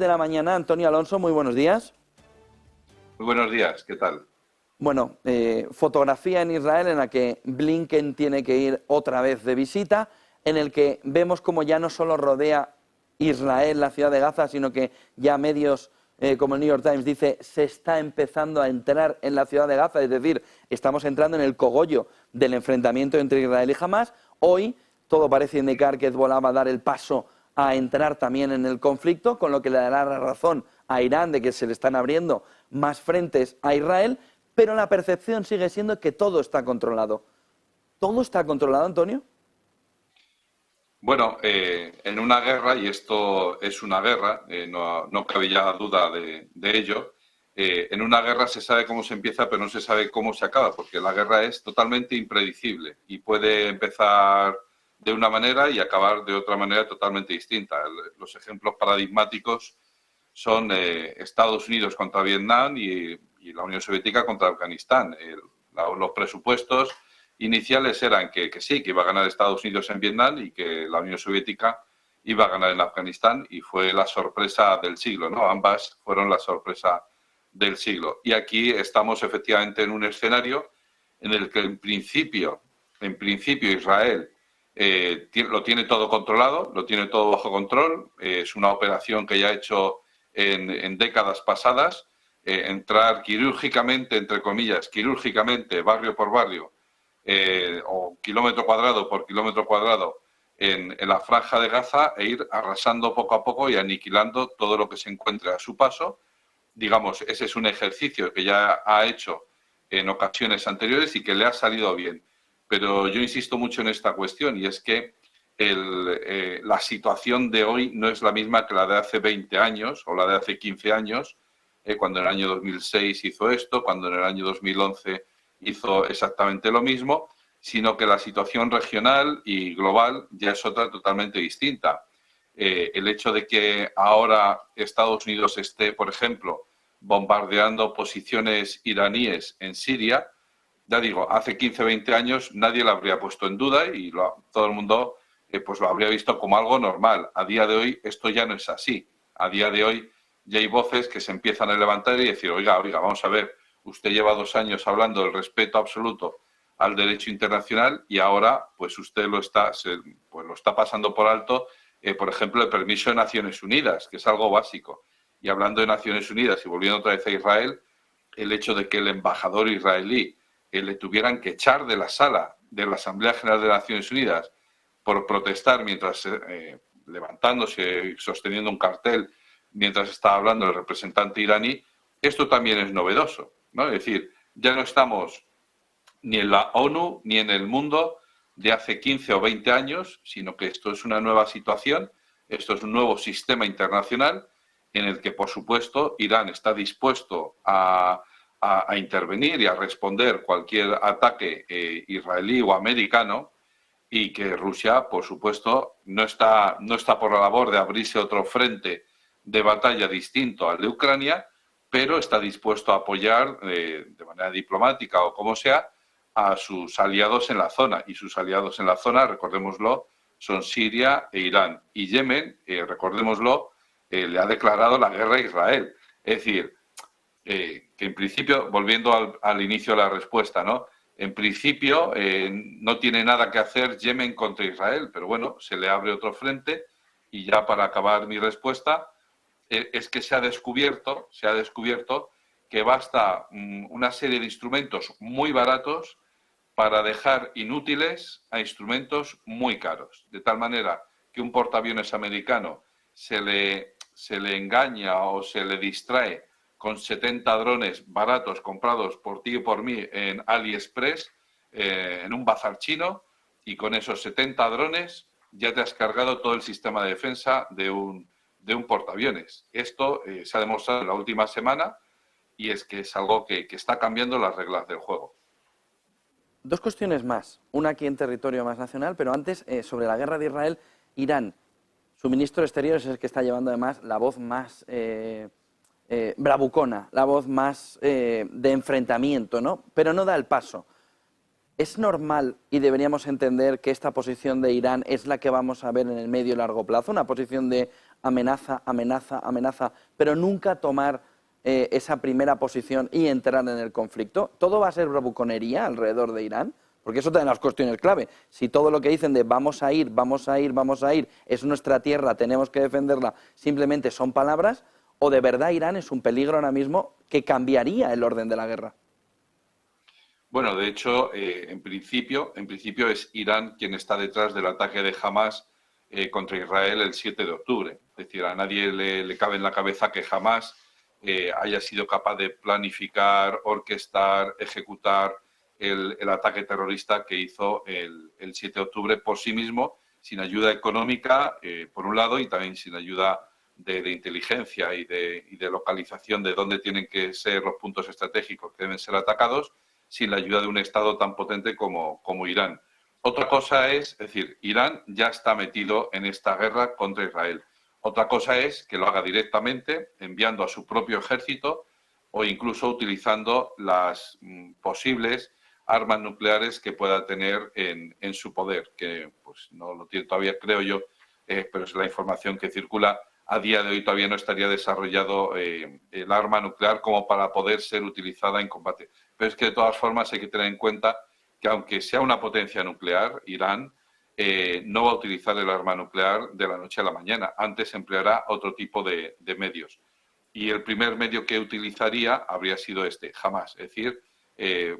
de la mañana, Antonio Alonso, muy buenos días. Muy buenos días, ¿qué tal? Bueno, fotografía en Israel en la que Blinken tiene que ir otra vez de visita, en el que vemos como ya no solo rodea Israel la ciudad de Gaza, sino que ya medios como el New York Times dice se está empezando a entrar en la ciudad de Gaza, es decir, estamos entrando en el cogollo del enfrentamiento entre Israel y Hamás. Hoy todo parece indicar que Hezbollah va a dar el paso a entrar también en el conflicto, con lo que le dará la razón a Irán de que se le están abriendo más frentes a Israel, pero la percepción sigue siendo que todo está controlado. ¿Todo está controlado, Antonio? Bueno, en una guerra, y esto es una guerra, no cabe ya duda de ello, en una guerra se sabe cómo se empieza, pero no se sabe cómo se acaba, porque la guerra es totalmente impredecible y puede empezar de una manera y acabar de otra manera totalmente distinta. Los ejemplos paradigmáticos son Estados Unidos contra Vietnam y la Unión Soviética contra Afganistán. Los presupuestos iniciales eran que sí, que iba a ganar Estados Unidos en Vietnam y que la Unión Soviética iba a ganar en Afganistán, y fue la sorpresa del siglo, ¿no? Ambas fueron la sorpresa del siglo. Y aquí estamos efectivamente en un escenario en el que en principio Israel lo tiene todo controlado, lo tiene todo bajo control. Es una operación que ya ha hecho en décadas pasadas, entrar quirúrgicamente, entre comillas, quirúrgicamente, barrio por barrio, o kilómetro cuadrado por kilómetro cuadrado en la franja de Gaza, e ir arrasando poco a poco y aniquilando todo lo que se encuentre a su paso. Digamos, ese es un ejercicio que ya ha hecho en ocasiones anteriores y que le ha salido bien. Pero yo insisto mucho en esta cuestión, y es que la situación de hoy no es la misma que la de hace 20 años o la de hace 15 años, cuando en el año 2006 hizo esto, cuando en el año 2011 hizo exactamente lo mismo, sino que la situación regional y global ya es otra totalmente distinta. El hecho de que ahora Estados Unidos esté, por ejemplo, bombardeando posiciones iraníes en Siria, ya digo, hace 15 o 20 años nadie lo habría puesto en duda y todo el mundo pues lo habría visto como algo normal. A día de hoy esto ya no es así. A día de hoy ya hay voces que se empiezan a levantar y decir, oiga, vamos a ver, usted lleva 2 años hablando del respeto absoluto al derecho internacional y ahora pues usted lo está pasando por alto, por ejemplo, el permiso de Naciones Unidas, que es algo básico. Y hablando de Naciones Unidas y volviendo otra vez a Israel, el hecho de que el embajador israelí le tuvieran que echar de la sala de la Asamblea General de Naciones Unidas por protestar mientras levantándose y sosteniendo un cartel mientras estaba hablando el representante iraní, esto también es novedoso, ¿no? Es decir, ya no estamos ni en la ONU ni en el mundo de hace 15 o 20 años, sino que esto es una nueva situación, esto es un nuevo sistema internacional en el que, por supuesto, Irán está dispuesto a intervenir y a responder cualquier ataque israelí o americano, y que Rusia, por supuesto, no está por la labor de abrirse otro frente de batalla distinto al de Ucrania, pero está dispuesto a apoyar de manera diplomática o como sea a sus aliados en la zona. Y sus aliados en la zona, recordémoslo, son Siria e Irán. Y Yemen, recordémoslo, le ha declarado la guerra a Israel. Es decir, que en principio, volviendo al inicio de la respuesta, ¿no? En principio no tiene nada que hacer Yemen contra Israel, pero bueno, se le abre otro frente. Y ya para acabar mi respuesta, es que se ha descubierto que basta una serie de instrumentos muy baratos para dejar inútiles a instrumentos muy caros. De tal manera que un portaaviones americano se le engaña o se le distrae con 70 drones baratos comprados por ti y por mí en AliExpress, en un bazar chino, y con esos 70 drones ya te has cargado todo el sistema de defensa de un portaaviones. Esto se ha demostrado en la última semana, y es que es algo que está cambiando las reglas del juego. 2 cuestiones más, una aquí en territorio más nacional, pero antes sobre la guerra de Israel, Irán. Su ministro de Exteriores es el que está llevando además la voz más bravucona, la voz más de enfrentamiento, ¿no? Pero no da el paso. ¿Es normal y deberíamos entender que esta posición de Irán es la que vamos a ver en el medio y largo plazo? ¿Una posición de amenaza, amenaza, amenaza, pero nunca tomar esa primera posición y entrar en el conflicto? ¿Todo va a ser bravuconería alrededor de Irán? Porque eso también es las cuestiones clave. Si todo lo que dicen de vamos a ir, vamos a ir, vamos a ir, es nuestra tierra, tenemos que defenderla, simplemente son palabras, o de verdad Irán es un peligro ahora mismo que cambiaría el orden de la guerra. Bueno, de hecho, en principio es Irán quien está detrás del ataque de Hamás contra Israel el 7 de octubre. Es decir, a nadie le cabe en la cabeza que Hamás haya sido capaz de planificar, orquestar, ejecutar el ataque terrorista que hizo el 7 de octubre por sí mismo, sin ayuda económica, por un lado, y también sin ayuda de inteligencia y de localización de dónde tienen que ser los puntos estratégicos que deben ser atacados, sin la ayuda de un Estado tan potente como Irán. Otra cosa es decir, Irán ya está metido en esta guerra contra Israel. Otra cosa es que lo haga directamente, enviando a su propio ejército o incluso utilizando las posibles armas nucleares que pueda tener en su poder, que pues no lo tiene todavía, creo yo, pero es la información que circula. A día de hoy todavía no estaría desarrollado el arma nuclear como para poder ser utilizada en combate. Pero es que de todas formas hay que tener en cuenta que aunque sea una potencia nuclear, Irán no va a utilizar el arma nuclear de la noche a la mañana. Antes empleará otro tipo de medios. Y el primer medio que utilizaría habría sido Hamás, es decir,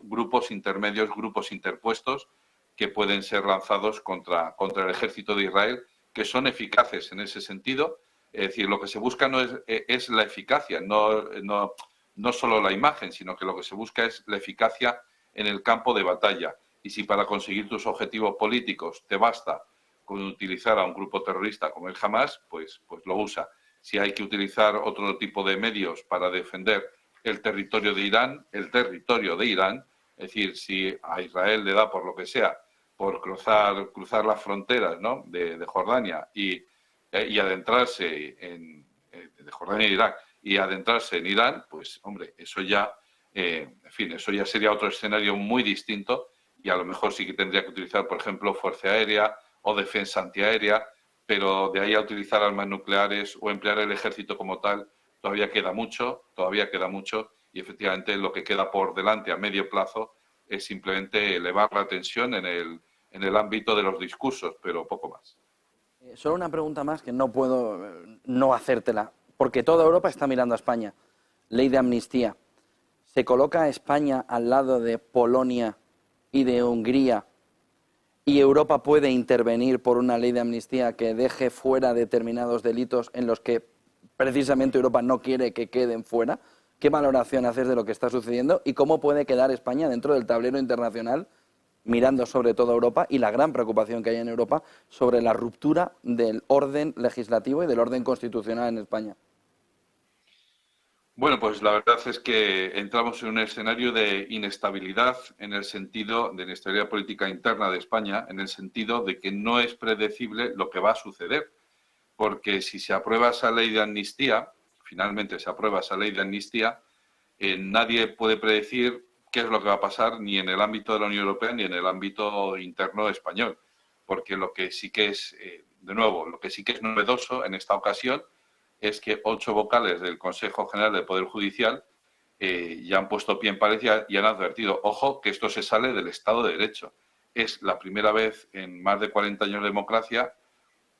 grupos intermedios, grupos interpuestos que pueden ser lanzados contra el ejército de Israel, que son eficaces en ese sentido. Es decir, lo que se busca no es la eficacia, no solo la imagen, sino que lo que se busca es la eficacia en el campo de batalla. Y si para conseguir tus objetivos políticos te basta con utilizar a un grupo terrorista como el Hamás, pues lo usa. Si hay que utilizar otro tipo de medios para defender el territorio de Irán, es decir, si a Israel le da por lo que sea, por cruzar las fronteras, ¿no?, de Jordania y adentrarse de Jordania e Irak y adentrarse en Irán, pues hombre, eso ya, eso ya sería otro escenario muy distinto y a lo mejor sí que tendría que utilizar, por ejemplo, fuerza aérea o defensa antiaérea, pero de ahí a utilizar armas nucleares o emplear el ejército como tal, todavía queda mucho y efectivamente lo que queda por delante a medio plazo es simplemente elevar la tensión en el ámbito de los discursos, pero poco más. Solo una pregunta más que no puedo no hacértela, porque toda Europa está mirando a España. Ley de amnistía. ¿Se coloca a España al lado de Polonia y de Hungría y Europa puede intervenir por una ley de amnistía que deje fuera determinados delitos en los que precisamente Europa no quiere que queden fuera? ¿Qué valoración haces de lo que está sucediendo y cómo puede quedar España dentro del tablero internacional, mirando sobre todo a Europa y la gran preocupación que hay en Europa sobre la ruptura del orden legislativo y del orden constitucional en España? Bueno, pues la verdad es que entramos en un escenario de inestabilidad en el sentido de inestabilidad política interna de España, en el sentido de que no es predecible lo que va a suceder, porque si se aprueba esa ley de amnistía, finalmente se aprueba esa ley de amnistía, nadie puede predecir qué es lo que va a pasar ni en el ámbito de la Unión Europea ni en el ámbito interno español, porque lo que sí que es, de nuevo, lo que sí que es novedoso en esta ocasión es que 8 vocales del Consejo General del Poder Judicial ya han puesto pie en pared y han advertido, ojo, que esto se sale del Estado de Derecho. Es la primera vez en más de 40 años de democracia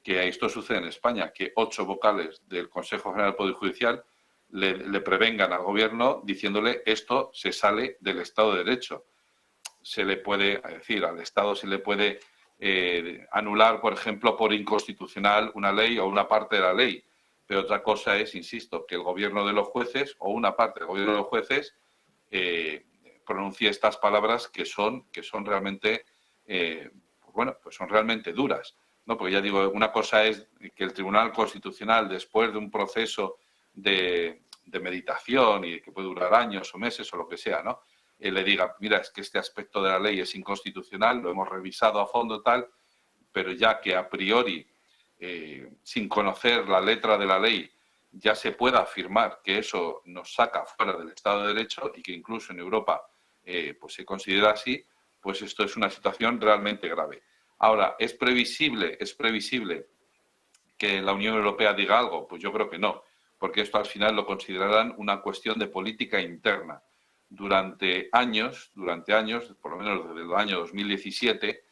que esto sucede en España, que 8 vocales del Consejo General del Poder Judicial le prevengan al Gobierno diciéndole esto se sale del Estado de Derecho. Se le puede decir, al Estado se le puede anular, por ejemplo, por inconstitucional una ley o una parte de la ley. Pero otra cosa es, insisto, que el gobierno de los jueces o una parte del gobierno de los jueces pronuncie estas palabras que son realmente, pues son realmente duras, ¿no? Porque ya digo, una cosa es que el Tribunal Constitucional, después de un proceso de meditación y que puede durar años o meses o lo que sea, ¿no?, le diga, mira, es que este aspecto de la ley es inconstitucional, lo hemos revisado a fondo tal, pero ya que a priori sin conocer la letra de la ley, ya se pueda afirmar que eso nos saca fuera del Estado de Derecho y que incluso en Europa pues se considera así, pues esto es una situación realmente grave. Ahora, es previsible que la Unión Europea diga algo? Pues yo creo que no, porque esto al final lo considerarán una cuestión de política interna. Durante años, por lo menos desde el año 2017,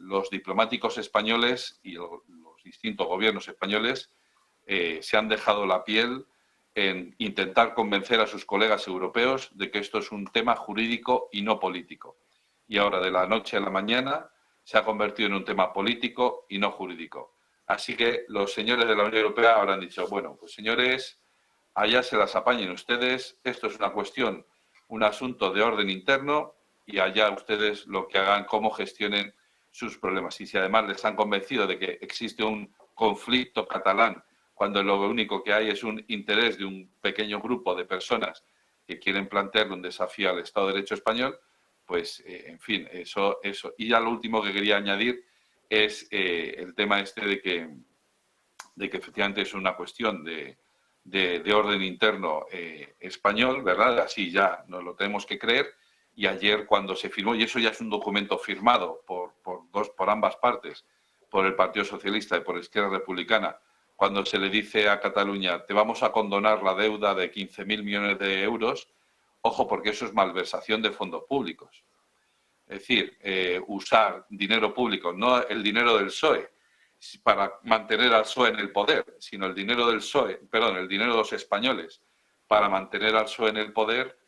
los diplomáticos españoles y los distintos gobiernos españoles se han dejado la piel en intentar convencer a sus colegas europeos de que esto es un tema jurídico y no político. Y ahora, de la noche a la mañana, se ha convertido en un tema político y no jurídico. Así que los señores de la Unión Europea habrán dicho, bueno, pues señores, allá se las apañen ustedes, esto es una cuestión, un asunto de orden interno y allá ustedes lo que hagan, cómo gestionen sus problemas. Y si además les han convencido de que existe un conflicto catalán, cuando lo único que hay es un interés de un pequeño grupo de personas que quieren plantearle un desafío al Estado de Derecho español, pues, en fin, eso. Y ya lo último que quería añadir es el tema este de que efectivamente es una cuestión de orden interno español, ¿verdad? Así ya nos lo tenemos que creer. Y ayer cuando se firmó, y eso ya es un documento firmado por ambas partes, por el Partido Socialista y por Izquierda Republicana, cuando se le dice a Cataluña, te vamos a condonar la deuda de 15.000 millones de euros, ojo, porque eso es malversación de fondos públicos. Es decir, usar dinero público, no el dinero del PSOE, para mantener al PSOE en el poder, sino el dinero del PSOE, perdón, el dinero de los españoles para mantener al PSOE en el poder,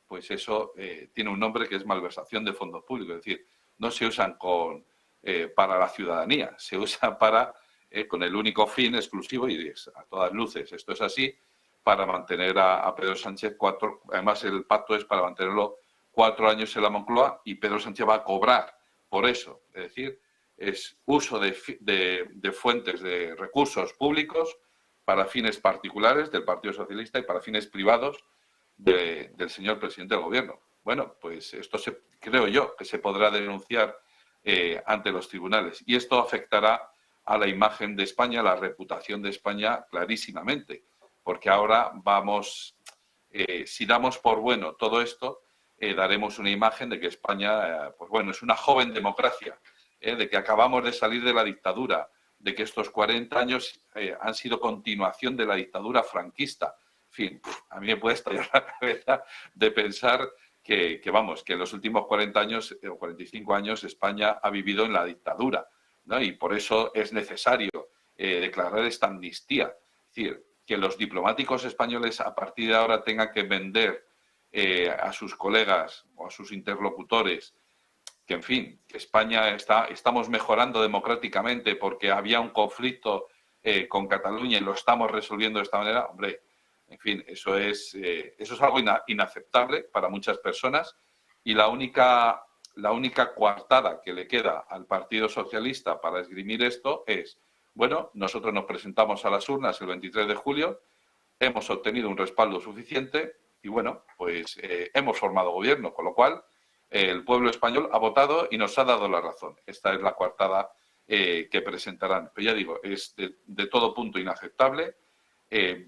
pues eso tiene un nombre que es malversación de fondos públicos. Es decir, no se usan para la ciudadanía, se usan con el único fin exclusivo, y a todas luces esto es así, para mantener a Pedro Sánchez además el pacto es para mantenerlo 4 años en la Moncloa y Pedro Sánchez va a cobrar por eso. Es decir, es uso de fuentes de recursos públicos para fines particulares del Partido Socialista y para fines privados del señor presidente del Gobierno. Bueno, pues esto creo yo que se podrá denunciar ante los tribunales y esto afectará a la imagen de España, a la reputación de España clarísimamente, porque ahora si damos por bueno todo esto, daremos una imagen de que España, pues bueno, es una joven democracia, de que acabamos de salir de la dictadura, de que estos 40 años han sido continuación de la dictadura franquista. En fin, a mí me puede estallar la cabeza de pensar que en los últimos 40 años o 45 años España ha vivido en la dictadura, ¿no? Y por eso es necesario declarar esta amnistía. Es decir, que los diplomáticos españoles a partir de ahora tengan que vender a sus colegas o a sus interlocutores que, en fin, que España estamos mejorando democráticamente porque había un conflicto con Cataluña y lo estamos resolviendo de esta manera, hombre, en fin, eso es algo inaceptable para muchas personas y la única coartada que le queda al Partido Socialista para esgrimir esto es, bueno, nosotros nos presentamos a las urnas el 23 de julio, hemos obtenido un respaldo suficiente y, bueno, pues hemos formado gobierno, con lo cual el pueblo español ha votado y nos ha dado la razón. Esta es la coartada que presentarán. Pero ya digo, es de todo punto inaceptable,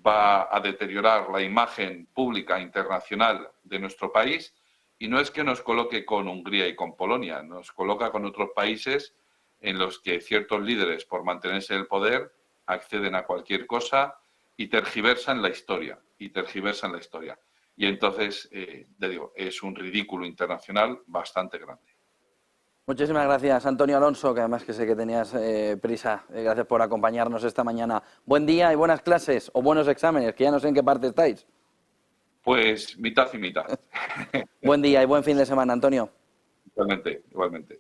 va a deteriorar la imagen pública internacional de nuestro país y no es que nos coloque con Hungría y con Polonia, nos coloca con otros países en los que ciertos líderes, por mantenerse en el poder, acceden a cualquier cosa y tergiversan la historia. Y entonces, te digo, es un ridículo internacional bastante grande. Muchísimas gracias, Antonio Alonso, que además que sé que tenías prisa. Gracias por acompañarnos esta mañana. Buen día y buenas clases o buenos exámenes, que ya no sé en qué parte estáis. Pues mitad y mitad. Buen día y buen fin de semana, Antonio. Igualmente.